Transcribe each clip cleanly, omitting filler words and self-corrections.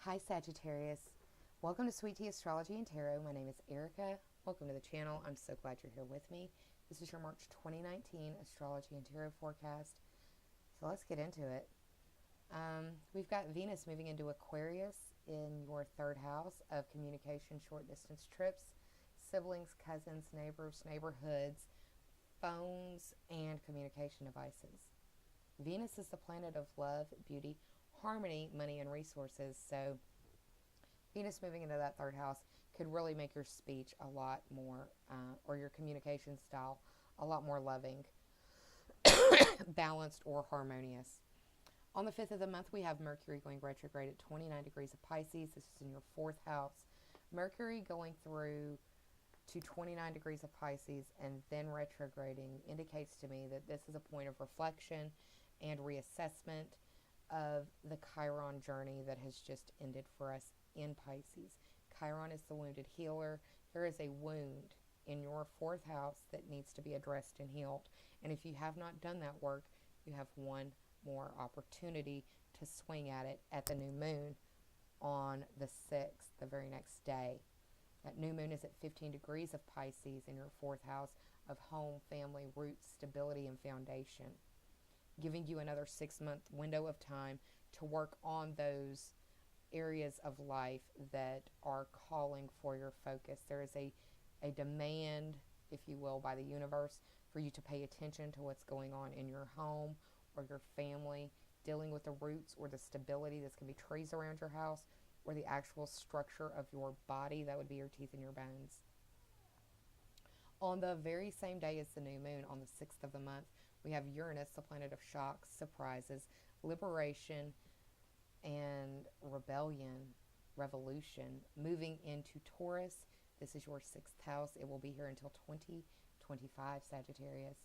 Hi Sagittarius, welcome to Sweet Tea Astrology and Tarot. My name is Erica. Welcome to the channel. I'm so glad you're here with me. This is your March 2019 Astrology and Tarot forecast. So let's get into it. We've got Venus moving into Aquarius in your third house of communication, short distance trips, siblings, cousins, neighbors, neighborhoods, phones, and communication devices. Venus is the planet of love, beauty, harmony, money, and resources. So Venus moving into that third house could really make your speech a lot more, or your communication style a lot more loving, balanced, or harmonious. On the 5th of the month, we have Mercury going retrograde at 29 degrees of Pisces. This is in your fourth house. Mercury going through to 29 degrees of Pisces and then retrograding indicates to me that this is a point of reflection and reassessment of the Chiron journey that has just ended for us in Pisces. Chiron is the wounded healer. There is a wound in your fourth house that needs to be addressed and healed. And if you have not done that work, you have one more opportunity to swing at it at the new moon on the 6th, the very next day. That new moon is at 15 degrees of Pisces in your fourth house of home, family, roots, stability, and foundation, giving you another 6-month window of time to work on those areas of life that are calling for your focus. There is a demand, if you will, by the universe for you to pay attention to what's going on in your home or your family, dealing with the roots or the stability. This can be trees around your house or the actual structure of your body. That would be your teeth and your bones. On the very same day as the new moon, on the 6th of the month, we have Uranus, the planet of shocks, surprises, liberation, and rebellion, revolution, moving into Taurus. This is your 6th house. It will be here until 2025, Sagittarius.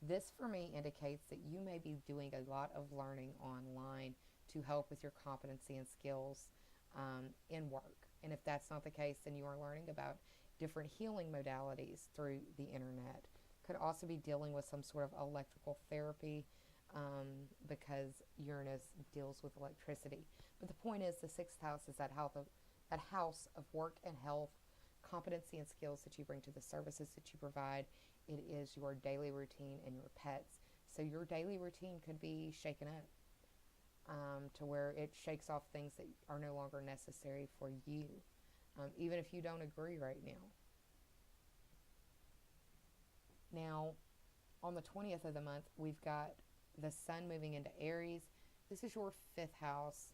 This, for me, indicates that you may be doing a lot of learning online to help with your competency and skills in work. And if that's not the case, then you are learning about different healing modalities through the internet. Could also be dealing with some sort of electrical therapy, because Uranus deals with electricity. But the point is, the 6th house is that house of work and health, competency and skills that you bring to the services that you provide. It is your daily routine and your pets. So your daily routine could be shaken up to where it shakes off things that are no longer necessary for you, even if you don't agree right now. Now, on the 20th of the month, we've got the sun moving into Aries. This is your 5th house,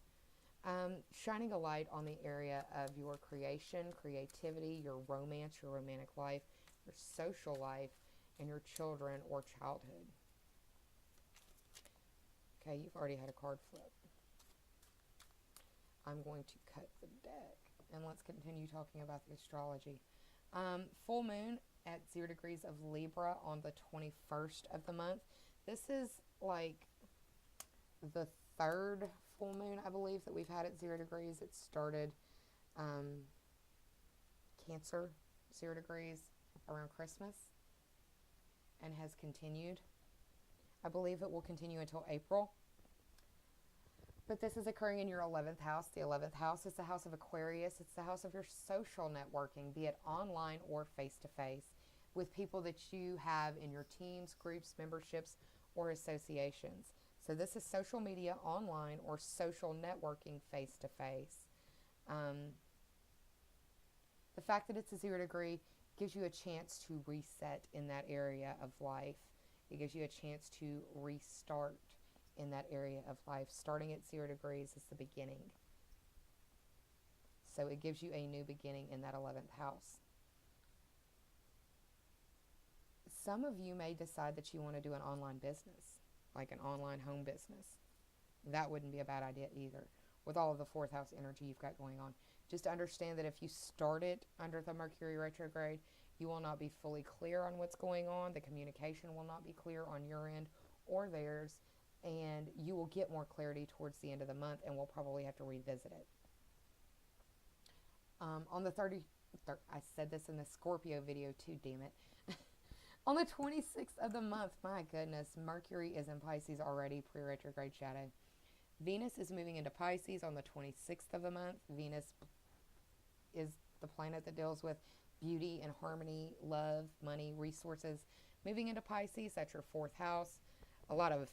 shining a light on the area of your creation, creativity, your romance, your romantic life, your social life, and your children or childhood. Okay, you've already had a card flip. I'm going to cut the deck, and let's continue talking about the astrology. Full moon at 0 degrees of Libra on the 21st of the month. This is like the third full moon, I believe, that we've had at 0 degrees. It started Cancer, 0 degrees around Christmas, and has continued. I believe it will continue until April. But this is occurring in your 11th house. The 11th house is the house of Aquarius. It's the house of your social networking, be it online or face-to-face, with people that you have in your teams, groups, memberships, or associations. So this is social media online or social networking face-to-face. The fact that it's a 0 degree gives you a chance to reset in that area of life. It gives you a chance to restart in that area of life. Starting at 0 degrees is the beginning. So it gives you a new beginning in that 11th house. Some of you may decide that you want to do an online business, like an online home business. That wouldn't be a bad idea either, with all of the 4th house energy you've got going on. Just understand that if you start it under the Mercury retrograde, you will not be fully clear on what's going on. The communication will not be clear on your end or theirs, and you will get more clarity towards the end of the month, and we'll probably have to revisit it. On the 30th, I said this in the Scorpio video too, damn it. On the 26th of the month, my goodness, Mercury is in Pisces already, pre-retrograde shadow. Venus is moving into Pisces on the 26th of the month. Venus is the planet that deals with beauty and harmony, love, money, resources. Moving into Pisces, that's your fourth house. A lot of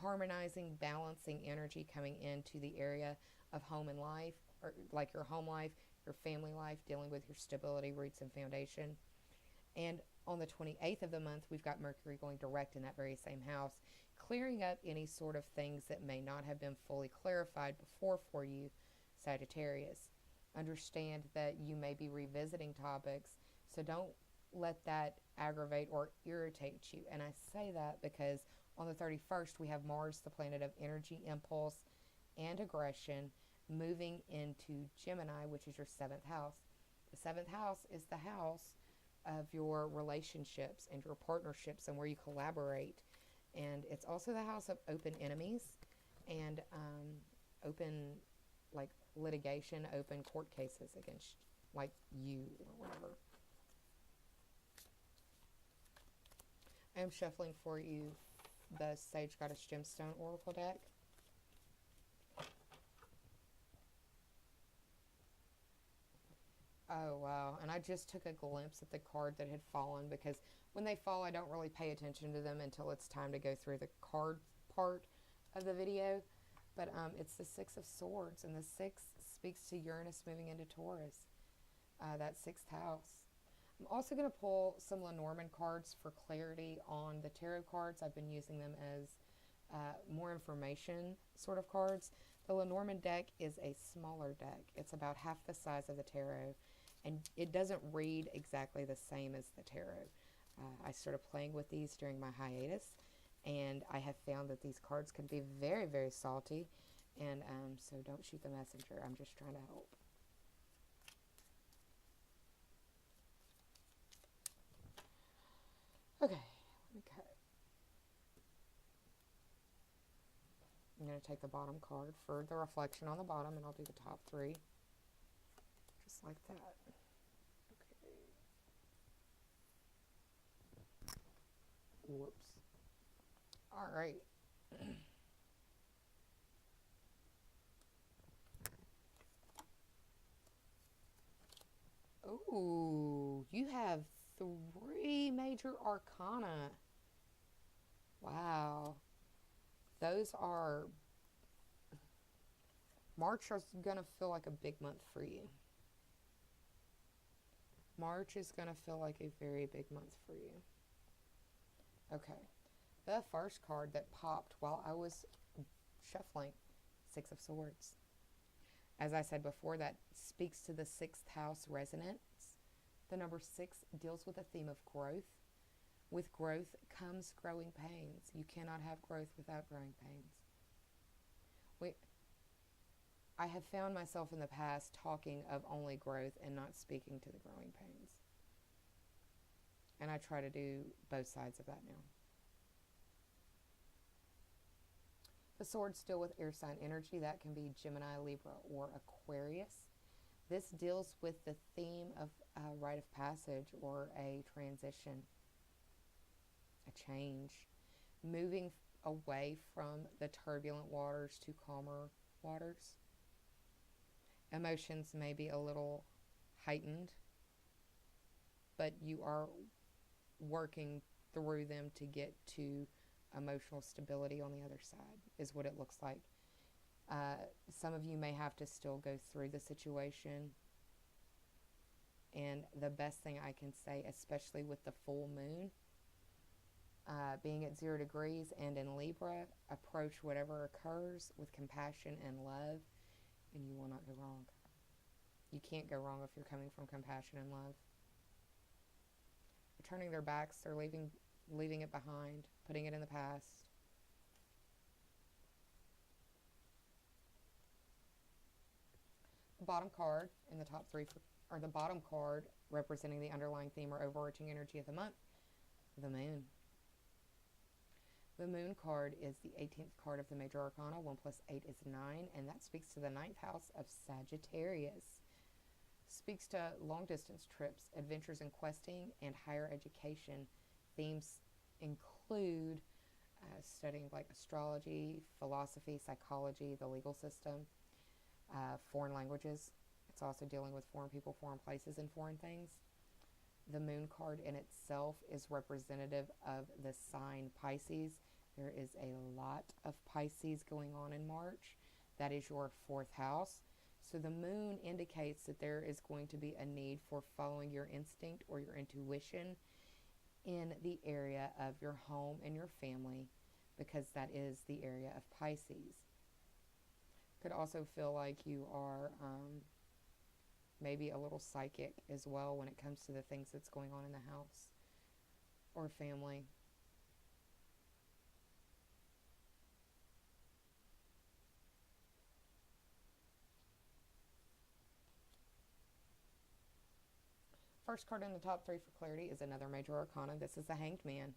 harmonizing, balancing energy coming into the area of home and life, or like your home life, your family life, dealing with your stability, roots, and foundation. And on the 28th of the month, we've got Mercury going direct in that very same house, clearing up any sort of things that may not have been fully clarified before for you, Sagittarius. Understand that you may be revisiting topics, so don't let that aggravate or irritate you. And I say that because on the 31st, we have Mars, the planet of energy, impulse, and aggression, moving into Gemini, which is your seventh house. The seventh house is the house of your relationships and your partnerships and where you collaborate. And it's also the house of open enemies and open, like, litigation, open court cases against, like, you or whatever. I am shuffling for you the Sage Goddess Gemstone Oracle deck. Oh, wow. And I just took a glimpse at the card that had fallen, because when they fall, I don't really pay attention to them until it's time to go through the card part of the video. But it's the Six of Swords, and the Six speaks to Uranus moving into Taurus, that sixth house. I'm also going to pull some Lenormand cards for clarity on the tarot cards. I've been using them as more information sort of cards. The Lenormand deck is a smaller deck. It's about half the size of the tarot, and it doesn't read exactly the same as the tarot. I started playing with these during my hiatus, and I have found that these cards can be very, very salty, and so don't shoot the messenger. I'm just trying to help. Okay, let me cut. I'm going to take the bottom card for the reflection on the bottom, and I'll do the top three, just like that. Okay. Whoops. All right. Ooh, you have 3 major arcana. Wow. Those are... March is going to feel like a big month for you. March is going to feel like a very big month for you. Okay. The first card that popped while I was shuffling, Six of Swords. As I said before, that speaks to the sixth house resonance. The number 6 deals with a theme of growth. With growth comes growing pains. You cannot have growth without growing pains. I have found myself in the past talking of only growth and not speaking to the growing pains. And I try to do both sides of that now. The swords deal with air sign energy. That can be Gemini, Libra, or Aquarius. This deals with the theme of a rite of passage or a transition, a change, moving away from the turbulent waters to calmer waters. Emotions may be a little heightened, but you are working through them to get to emotional stability on the other side, is what it looks like. Some of you may have to still go through the situation, and the best thing I can say, especially with the full moon being at 0 degrees and in Libra, approach whatever occurs with compassion and love, and you will not go wrong. You can't go wrong if you're coming from compassion and love. They're turning their backs, they're leaving it behind, putting it in the past. The bottom card in the top 3, or the bottom card representing the underlying theme or overarching energy of the month, the moon. The moon card is the 18th card of the major arcana. 1 plus 8 is 9, and that speaks to the 9th house of Sagittarius. Speaks to long distance trips, adventures in questing, and higher education. Themes include studying like astrology, philosophy, psychology, the legal system, foreign languages. It's also dealing with foreign people, foreign places, and foreign things. The moon card in itself is representative of the sign Pisces. There is a lot of Pisces going on in March. That is your fourth house. So the moon indicates that there is going to be a need for following your instinct or your intuition in the area of your home and your family, because that is the area of Pisces. Could also feel like you are maybe a little psychic as well when it comes to the things that's going on in the house or family. First card in the top three for clarity is another major arcana. This is the Hanged Man.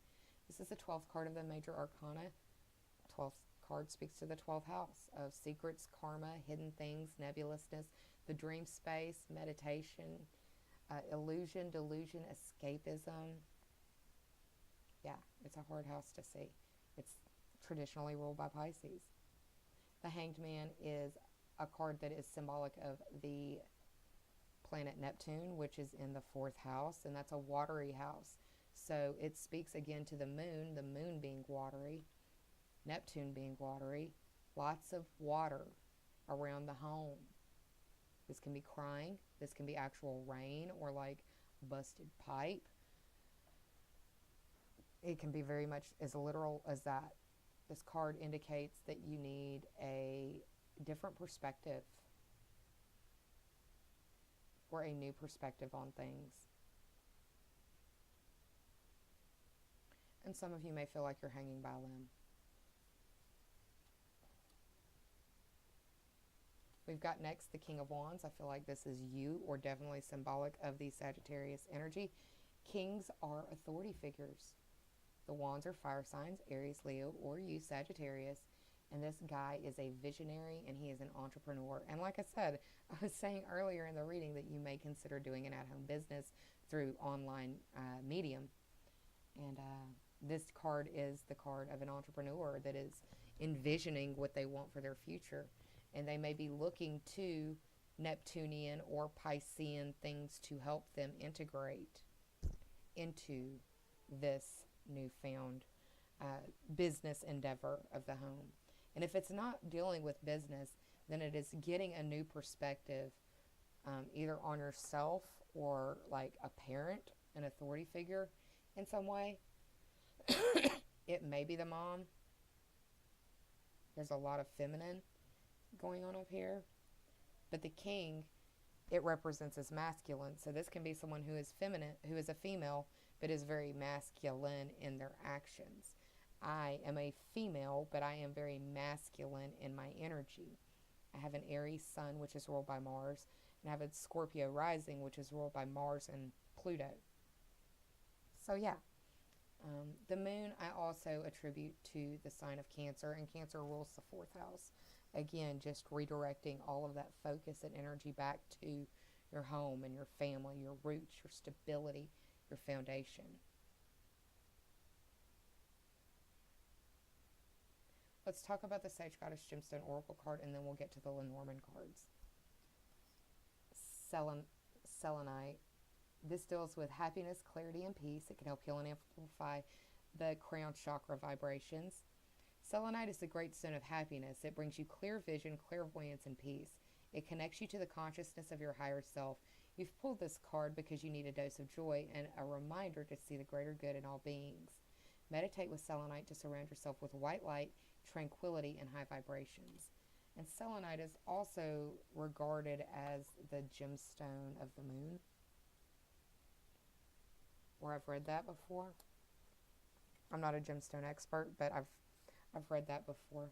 This is the 12th card of the major arcana. 12th card speaks to the 12th house of secrets, karma, hidden things, nebulousness, the dream space, meditation, illusion, delusion, escapism. Yeah, it's a hard house to see. It's traditionally ruled by Pisces. The Hanged Man is a card that is symbolic of the planet Neptune, which is in the fourth house, and that's a watery house. So it speaks again to the moon being watery, Neptune being watery, lots of water around the home. This can be crying, this can be actual rain or like busted pipe. It can be very much as literal as that. This card indicates that you need a different perspective or a new perspective on things. And some of you may feel like you're hanging by a limb. We've got next the King of Wands. I feel like this is you, or definitely symbolic of the Sagittarius energy. Kings are authority figures. The Wands are fire signs, Aries, Leo, or you, Sagittarius. And this guy is a visionary, and he is an entrepreneur. And like I said, I was saying earlier in the reading that you may consider doing an at-home business through online medium. And this card is the card of an entrepreneur that is envisioning what they want for their future. And they may be looking to Neptunian or Piscean things to help them integrate into this newfound business endeavor of the home. And if it's not dealing with business, then it is getting a new perspective, either on yourself or like a parent, an authority figure in some way. It may be the mom. There's a lot of feminine going on up here. But the king, it represents as masculine. So this can be someone who is feminine, who is a female, but is very masculine in their actions. I am a female, but I am very masculine in my energy. I have an Aries sun, which is ruled by Mars, and I have a Scorpio rising, which is ruled by Mars and Pluto. So yeah, the moon I also attribute to the sign of Cancer, and Cancer rules the fourth house. Again, just redirecting all of that focus and energy back to your home and your family, your roots, your stability, your foundation. Let's talk about the Sage Goddess Gemstone Oracle card, and then we'll get to the Lenormand cards. Selenite. This deals with happiness, clarity, and peace. It can help heal and amplify the crown chakra vibrations. Selenite is the great stone of happiness. It brings you clear vision, clairvoyance, and peace. It connects you to the consciousness of your higher self. You've pulled this card because you need a dose of joy and a reminder to see the greater good in all beings. Meditate with selenite to surround yourself with white light, tranquility, and high vibrations. And selenite is also regarded as the gemstone of the moon. Or I've read that before. I'm not a gemstone expert, but I've read that before.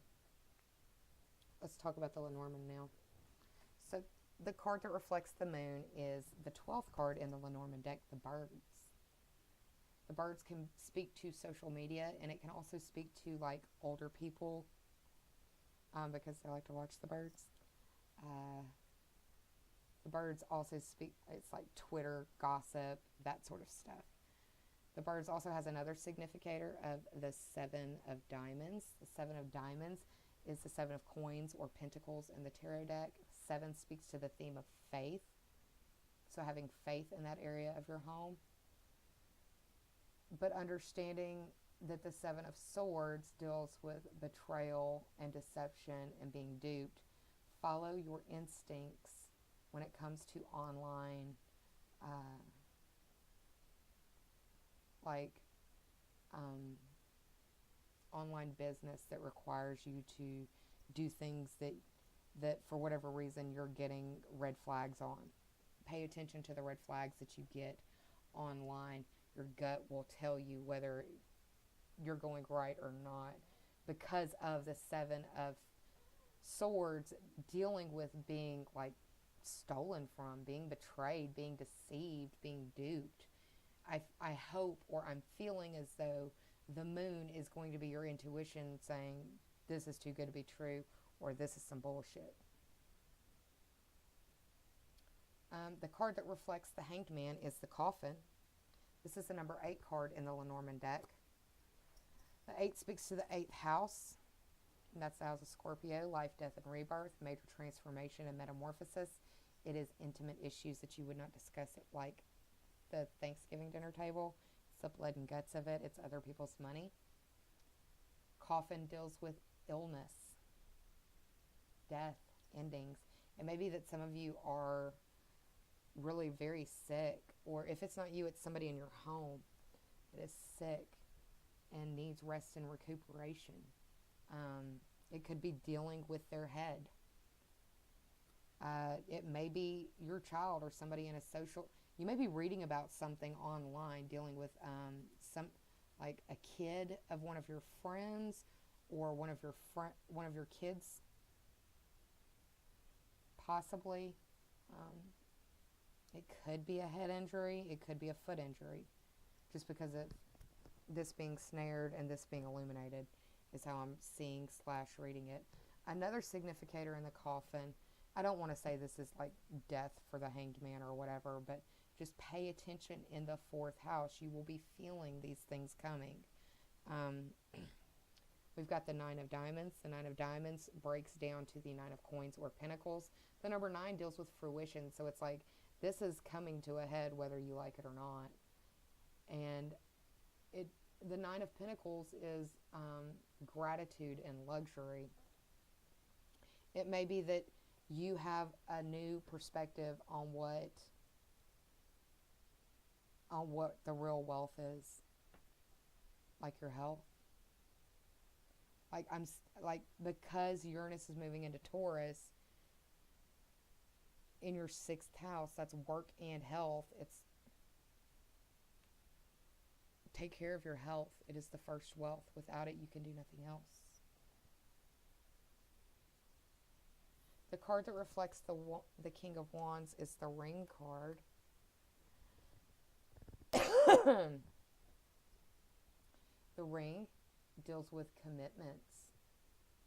Let's talk about the Lenormand now. So the card that reflects the moon is the 12th card in the Lenormand deck, the birds. The birds can speak to social media, and it can also speak to like older people because they like to watch the birds. The birds also speak, it's like Twitter, gossip, that sort of stuff. The birds also has another significator of the Seven of Diamonds. The Seven of Diamonds is the Seven of Coins or Pentacles in the tarot deck. Seven speaks to the theme of faith. So having faith in that area of your home. But understanding that the Seven of Swords deals with betrayal and deception and being duped. Follow your instincts when it comes to online, online business that requires you to do things that for whatever reason you're getting red flags on. Pay attention to the red flags that you get online. Your gut will tell you whether you're going right or not, because of the Seven of Swords dealing with being like stolen from, being betrayed, being deceived, being duped. I hope, or I'm feeling as though the moon is going to be your intuition saying this is too good to be true, or this is some bullshit. The card that reflects the Hanged Man is the Coffin. This is the number 8 card in the Lenormand deck. The 8 speaks to the 8th house. And that's the house of Scorpio, life, death, and rebirth, major transformation and metamorphosis. It is intimate issues that you would not discuss at like the Thanksgiving dinner table. It's the blood and guts of it. It's other people's money. Coffin deals with illness, death, endings. It may be that some of you are really very sick, or if it's not you, it's somebody in your home that is sick and needs rest and recuperation. It could be dealing with their head. It may be your child or somebody in a social. You may be reading about something online dealing with like a kid of one of your friends, or one of your kids, possibly. It could be a head injury. It could be a foot injury, just because of this being snared and this being illuminated is how I'm seeing / reading it. Another significator in the Coffin, I don't want to say this is like death for the Hanged Man or whatever, but just pay attention in the 4th house. You will be feeling these things coming. We've got the 9 of Diamonds. The 9 of Diamonds breaks down to the 9 of Coins or Pentacles. The number 9 deals with fruition, so it's like this is coming to a head whether you like it or not. And the 9 of Pentacles is gratitude and luxury. It may be that you have a new perspective on what the real wealth is, like your health. Because Uranus is moving into Taurus in your 6th house, that's work and health. It's take care of your health. It is the first wealth. Without it, you can do nothing else. The card that reflects the King of Wands is the Ring card. The Ring deals with commitments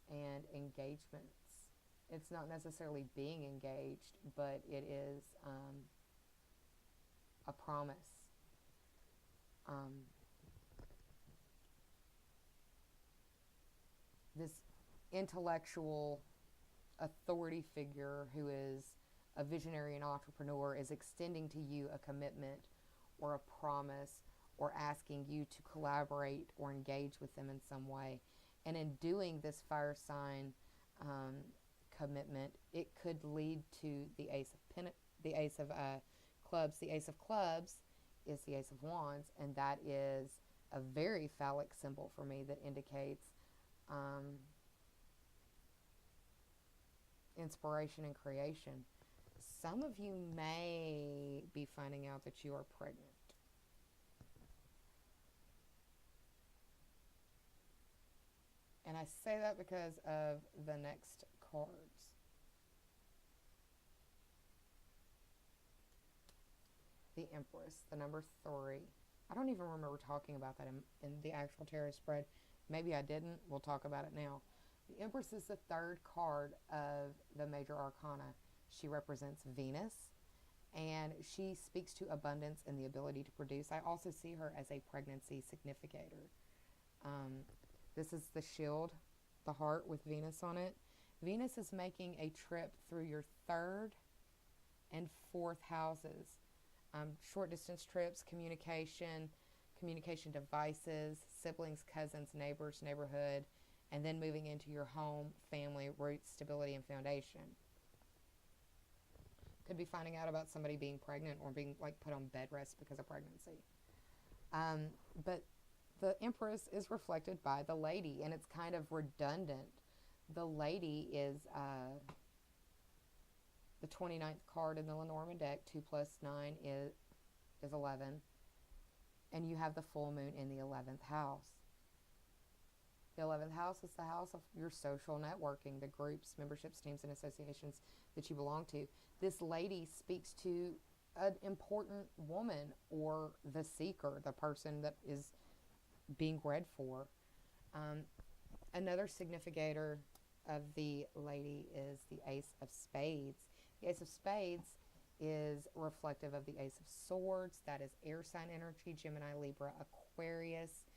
and engagements. It's not necessarily being engaged, but it is a promise. This intellectual authority figure who is a visionary and entrepreneur is extending to you a commitment or a promise, or asking you to collaborate or engage with them in some way. And in doing this fire sign commitment, it could lead to the Ace of Clubs. The Ace of Clubs is the Ace of Wands, and that is a very phallic symbol for me that indicates inspiration and creation. Some of you may be finding out that you are pregnant. And I say that because of the next cards. The Empress, the number 3. I don't even remember talking about that in the actual tarot spread. Maybe I didn't. We'll talk about it now. The Empress is the 3rd card of the major arcana. She represents Venus, and she speaks to abundance and the ability to produce. I also see her as a pregnancy significator. This is the shield, the heart with Venus on it. Venus is making a trip through your third and fourth houses. Short distance trips, communication devices, siblings, cousins, neighbors, neighborhood, and then moving into your home, family, roots, stability, and foundation. Could be finding out about somebody being pregnant or being like put on bed rest because of pregnancy. But the Empress is reflected by the Lady, and it's kind of redundant. The Lady is the 29th card in the Lenormand deck. 2 plus 9 is 11. And you have the full moon in the 11th house. The 11th house is the house of your social networking, the groups, memberships, teams, and associations that you belong to. This Lady speaks to an important woman or the seeker, the person that is being read for. Another significator of the Lady is the Ace of Spades. The Ace of Spades is reflective of the Ace of Swords. That is air sign energy, Gemini, Libra, Aquarius.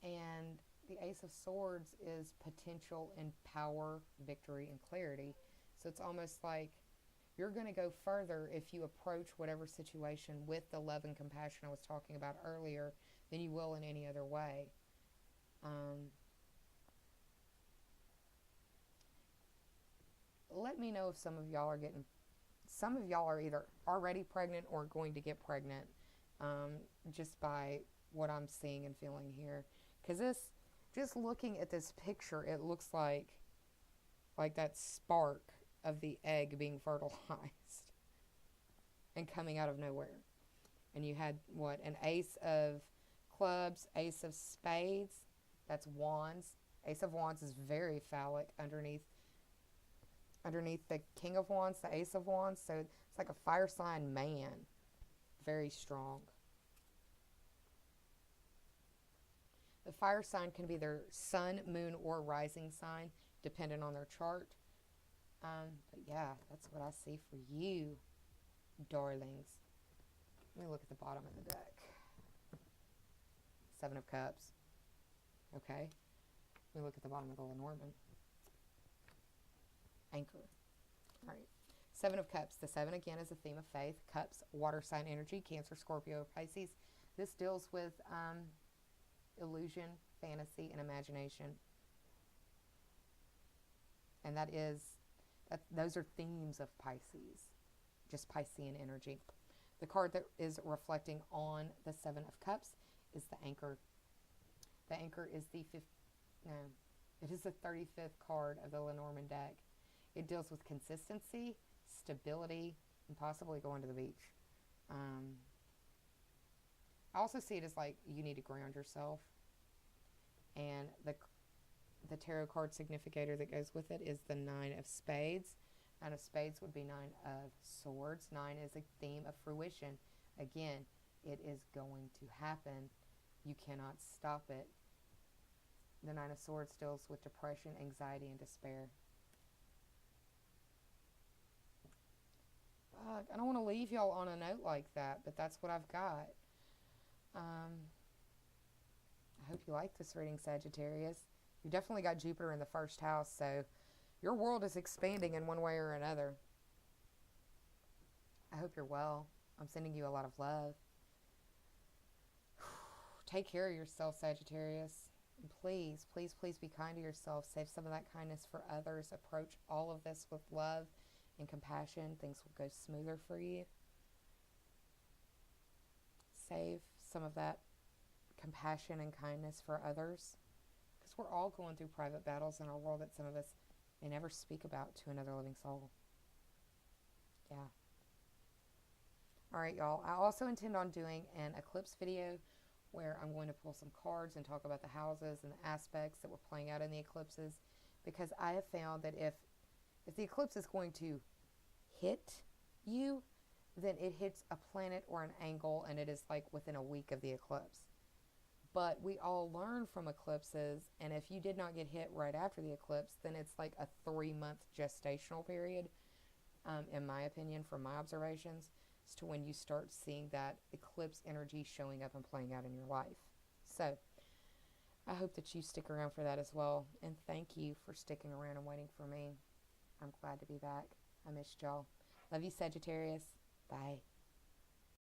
And the Ace of Swords is potential in power, victory, and clarity. So it's almost like you're going to go further if you approach whatever situation with the love and compassion I was talking about earlier than you will in any other way. Let me know if some of y'all are either already pregnant or going to get pregnant, just by what I'm seeing and feeling here. Because just looking at this picture, it looks like that spark of the egg being fertilized and coming out of nowhere. And you had an Ace of Clubs, Ace of Spades, that's Wands. Ace of Wands is very phallic underneath the King of Wands, the Ace of Wands. So it's like a fire sign man, very strong. The fire sign can be their sun, moon, or rising sign, depending on their chart. But yeah, that's what I see for you, darlings. Let me look at the bottom of the deck. 7 of Cups. Okay. Let me look at the bottom of the Lenormand. Anchor. All right. 7 of Cups. The 7 again is a theme of faith. Cups, water sign energy, Cancer, Scorpio, Pisces. This deals with illusion, fantasy, and imagination. And those are themes of Pisces. Just Piscean energy. The card that is reflecting on the 7 of Cups is the Anchor. The Anchor is it is the 35th card of the Lenormand deck. It deals with consistency, stability, and possibly going to the beach. I also see it as like you need to ground yourself. And the tarot card significator that goes with it is the 9 of Spades. 9 of Spades would be 9 of Swords. 9 is a theme of fruition. Again, it is going to happen. You cannot stop it. The 9 of Swords deals with depression, anxiety, and despair. I don't want to leave y'all on a note like that, but that's what I've got. I hope you like this reading, Sagittarius. You definitely got Jupiter in the first house, so your world is expanding in one way or another. I hope you're well. I'm sending you a lot of love. Take care of yourself, Sagittarius. And please, please, please be kind to yourself. Save some of that kindness for others. Approach all of this with love and compassion. Things will go smoother for you. Save some of that compassion and kindness for others. Because we're all going through private battles in our world that some of us may never speak about to another living soul. Yeah. Alright, y'all. I also intend on doing an eclipse video where I'm going to pull some cards and talk about the houses and the aspects that were playing out in the eclipses. Because I have found that if the eclipse is going to hit you, then it hits a planet or an angle, and it is like within a week of the eclipse. But we all learn from eclipses, and if you did not get hit right after the eclipse, then it's like a 3-month gestational period, in my opinion, from my observations. as to when you start seeing that eclipse energy showing up and playing out in your life. So I hope that you stick around for that as well. And thank you for sticking around and waiting for me. I'm glad to be back. I missed y'all. Love you, Sagittarius. Bye.